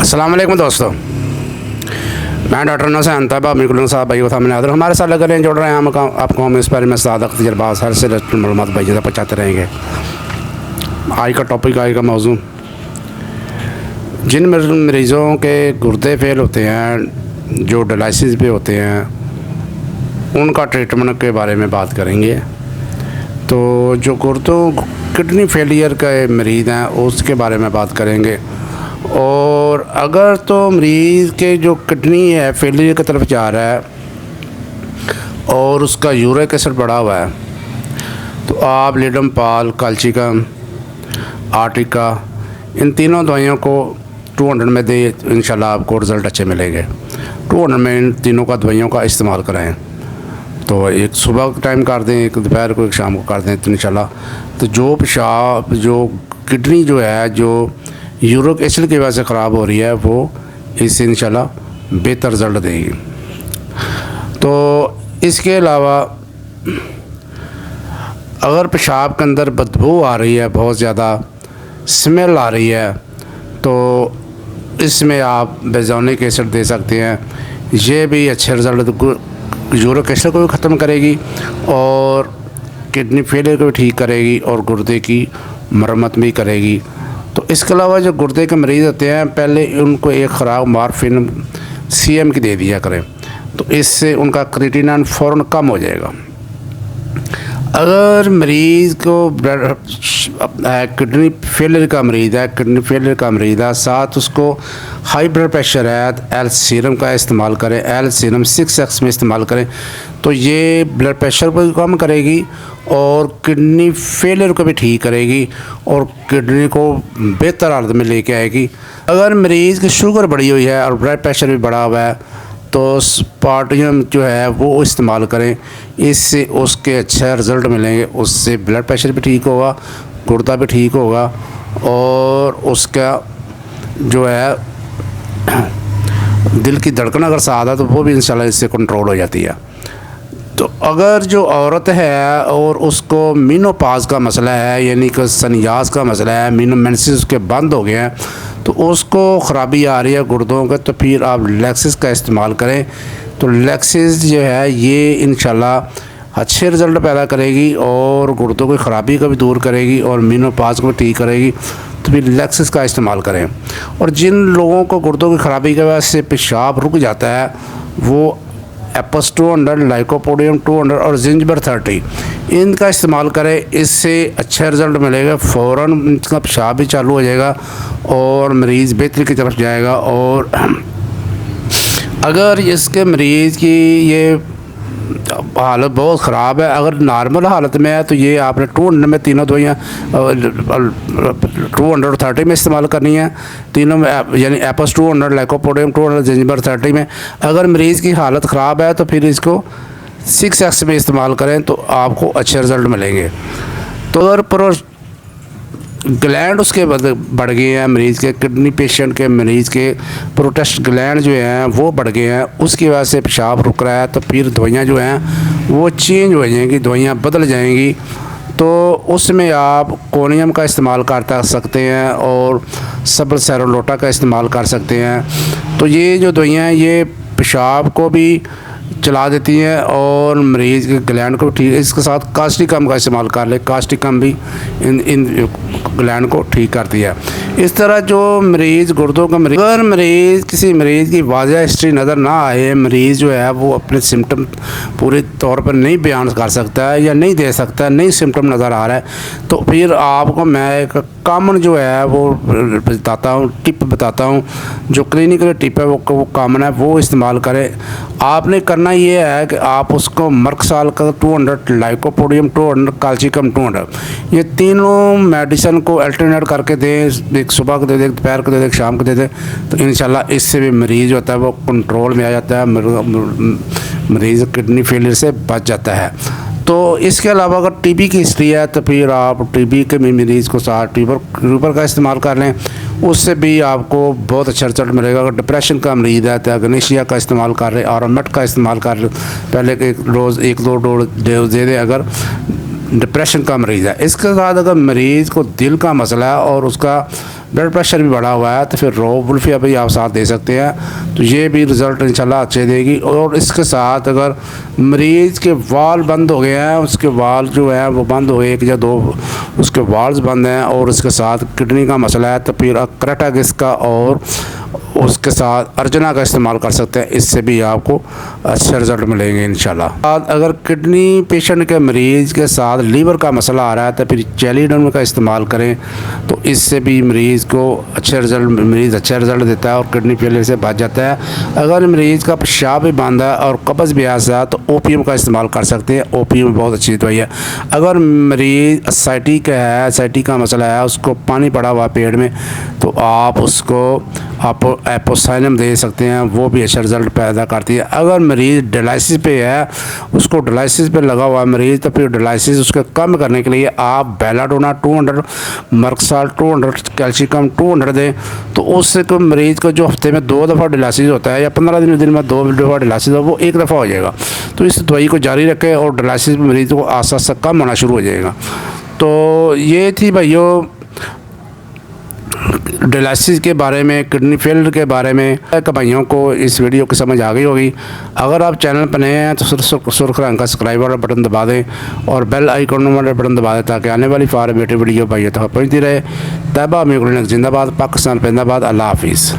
अस्सलाम वालेकुम दोस्तों, मैं डॉक्टर नौशान तैयब बिल्कुल साहब भाई सामने आदर हमारे साथ लग रहे हैं, जोड़ रहे हैं हम आपको हम इस बारे में सादा तजर्बा हर से मालूमात भाई ज़्यादा पहुँचाते रहेंगे। आज का टॉपिक, आज का मौजू, जिन मरीज़ों के गुर्दे फेल होते हैं, जो डायलिसिस पे होते हैं, उनका ट्रीटमेंट के बारे में बात करेंगे। तो जो गुर्दों किडनी फेलियर के मरीज़ हैं उसके बारे में बात करेंगे। और अगर तो मरीज़ के जो किडनी है फेलियर की तरफ जा रहा है और उसका यूरिक एसिड बढ़ा हुआ है, तो आप लिडम पाल, काल्चिकम, आर्टिका, इन तीनों दवाइयों को 200 में दे, इंशाल्लाह आपको रिज़ल्ट अच्छे मिलेंगे। 200 में इन तीनों का दवाइयों का इस्तेमाल कराएं। तो एक सुबह का टाइम कर दें, एक दोपहर को, एक शाम को कर दें, तो इंशाल्लाह तो जो पेशाब, जो किडनी जो है, जो यूरिक एसिड की वजह से ख़राब हो रही है, वो इससे इंशाल्लाह बेहतर रिज़ल्ट देगी। तो इसके अलावा अगर पेशाब के अंदर बदबू आ रही है, बहुत ज़्यादा स्मेल आ रही है, तो इसमें आप बेंजोइक एसिड दे सकते हैं। ये भी अच्छे रिज़ल्ट यूरिक एसिड को भी ख़त्म करेगी और किडनी फेलियर को भी ठीक करेगी और गुर्दे की मरम्मत भी करेगी। तो इसके अलावा जो गुर्दे के मरीज़ होते हैं, पहले उनको एक ख़राब मॉर्फिन CM की दे दिया करें, तो इससे उनका क्रिएटिनिन फ़ौरन कम हो जाएगा। अगर मरीज़ को किडनी फेलियर का मरीज़ है, साथ उसको हाई ब्लड प्रेशर है, एल सीरम का इस्तेमाल करें। एल सीरम 6x में इस्तेमाल करें, तो ये ब्लड प्रेशर को भी कम करेगी और किडनी फेलियर को भी ठीक करेगी और किडनी को बेहतर हालत में लेके आएगी। अगर मरीज़ की शुगर बढ़ी हुई है और ब्लड प्रेशर भी बढ़ा हुआ है, तो स्पार्टियम जो है वो इस्तेमाल करें, इससे उसके अच्छे रिज़ल्ट मिलेंगे। उससे ब्लड प्रेशर भी ठीक होगा, गुर्दा भी ठीक होगा और उसका जो है दिल की धड़कन अगर साथ है तो वो भी इंशाल्लाह इससे कंट्रोल हो जाती है। तो अगर जो औरत है और उसको मीनोपॉज का मसला है, यानी कि सनियास का मसला है, मेंसेस उसके बंद हो गए हैं, तो उसको ख़राबी आ रही है गुर्दों के, तो फिर आप लैक्सिस का इस्तेमाल करें। तो लैक्सिस जो है ये इंशाल्लाह अच्छे रिज़ल्ट पैदा करेगी और गुर्दों की ख़राबी को भी दूर करेगी और मेनोपॉज को भी ठीक करेगी। तो फिर लैक्सिस का इस्तेमाल करें। और जिन लोगों को गुर्दों की ख़राबी की वजह से पेशाब रुक जाता है, वो एपस 200, लाइकोपोडियम 200 और जिंजबर 30 इनका इस्तेमाल करें। इससे अच्छा रिज़ल्ट मिलेगा, फ़ौरन इनका पेशाब भी चालू हो जाएगा और मरीज़ बेहतरी की तरफ जाएगा। और अगर इसके मरीज़ की ये हालत बहुत ख़राब है, अगर नॉर्मल हालत में है, तो ये आपने 200 में तीनों दवाइयाँ 230 में इस्तेमाल करनी है, तीनों में, यानी एपस 200, लाइकोपोडियम 200, जिंजबर 30 में। अगर मरीज़ की हालत ख़राब है तो फिर इसको 6x में इस्तेमाल करें, तो आपको अच्छे रिज़ल्ट मिलेंगे। तो अगर ग्लैंड उसके बढ़ गए हैं, मरीज़ के किडनी पेशेंट के मरीज़ के प्रोटेस्ट ग्लैंड जो हैं वो बढ़ गए हैं, उसकी वजह से पेशाब रुक रहा है, तो फिर दवाइयाँ जो हैं वो चेंज हो जाएंगी, दवाइयाँ बदल जाएंगी। तो उसमें आप कोनियम का इस्तेमाल कर सकते हैं और सब्र सेरोलोटा का इस्तेमाल कर सकते हैं। तो ये जो दवाइयाँ हैं ये पेशाब को भी चला देती हैं और मरीज़ के ग्लैंड को ठीक, इसके साथ कास्टिकम का इस्तेमाल कर ले, कास्टिकम भी इन ग्लैंड को ठीक करती है। इस तरह जो मरीज़ गुर्दों का मरीज़, अगर किसी मरीज़ की वाज़ह हिस्ट्री नज़र ना आए, मरीज़ जो है वो अपने सिम्टम पूरे तौर पर नहीं बयान कर सकता है या नहीं दे सकता है, नहीं सिम्टम नज़र आ रहा है, तो फिर आपको मैं एक कॉमन जो है वो बताता हूँ, टिप बताता हूँ, जो क्लिनिकल टिप है वो कॉमन है, वो इस्तेमाल करें। आपने करना ये है कि आप उसको मर्कसाल का 200, लाइकोपोडियम 200, काल्चिकम 200, ये तीनों मेडिसिन को अल्टरनेट करके दें, एक सुबह को दे दें, दोपहर को दे दें, शाम को दे दें, तो इंशाल्लाह इससे भी मरीज़ होता है वो कंट्रोल में आ जाता है, मरीज़ किडनी फेलियर से बच जाता है। तो इसके अलावा अगर TB की हिस्ट्री है, तो फिर आप TB के मरीज़ को साथ ट्यूबर का इस्तेमाल कर लें, उससे भी आपको बहुत अच्छा रिजल्ट मिलेगा। अगर डिप्रेशन का मरीज़ है तो अग्नेशिया का इस्तेमाल कर लें, आरोमेट का इस्तेमाल कर लें, पहले एक दो डोज दे दें अगर डिप्रेशन का मरीज़ है। इसके साथ अगर मरीज़ को दिल का मसला है और उसका ब्लड प्रेशर भी बढ़ा हुआ है तो फिर रोवुल्फिया भी आप साथ दे सकते हैं, तो ये भी रिज़ल्ट इंशाल्लाह अच्छे देगी। और इसके साथ अगर मरीज़ के वाल बंद हो गए हैं, उसके वाल जो है वो बंद हो गए, 1 या 2 उसके वाल्स बंद हैं, और उसके साथ किडनी का मसला है, तो फिर अक्रेटागिस का और उसके साथ अर्जना का इस्तेमाल कर सकते हैं, इससे भी आपको अच्छे रिज़ल्ट मिलेंगे इंशाल्लाह। अगर किडनी पेशेंट के मरीज़ के साथ लीवर का मसला आ रहा है तो फिर चेलिडम का इस्तेमाल करें, तो इससे भी मरीज़ को अच्छे रिज़ल्ट देता है और किडनी फेलियर से बच जाता है। अगर मरीज़ का पेशाब भी बंद है और कब्ज़ भी ऐसा है तो ओपीएम का इस्तेमाल कर सकते हैं, ओपीएम बहुत अच्छी दवाई है। अगर मरीज़ एसाइटिक है, एसाइटिक का मसला है, उसको पानी पड़ा हुआ पेट में, तो आप उसको एपोसाइनम दे सकते हैं, वो भी अच्छा रिज़ल्ट पैदा करती है। अगर मरीज़ डायलिसिस पे है, उसको डायलिसिस पे लगा हुआ मरीज़, तो फिर डायलिसिस उसके कम करने के लिए आप बेलाडोना 200, मर्कसाल 200, कैल्शियम 200 दें, तो उससे कोई मरीज़ को जो हफ्ते में 2 दफ़ा डायलिसिस होता है या 15 दिन में 2 दफ़ा डायलिसिस हो, वो 1 दफ़ा हो जाएगा। तो इस दवाई को जारी रखें और डायलिसिस मरीज़ को आस्ता आस्ता कम होना शुरू हो जाएगा। तो ये थी भाइयों डायलिसिस के बारे में, किडनी फेलियर के बारे में। भाइयों को इस वीडियो की समझ आ गई होगी। अगर आप चैनल पर नए हैं तो सुर्ख रंग का सब्सक्राइब वाला बटन दबा दें और बेल आइकन वाला बटन दबा दें, ताकि आने वाली फारमेटिव वीडियो भाइयों तक पहुँचती रहे। तैयबा अमीर जिंदाबाद, पाकिस्तान जिंदाबाद। अल्लाह हाफिज़।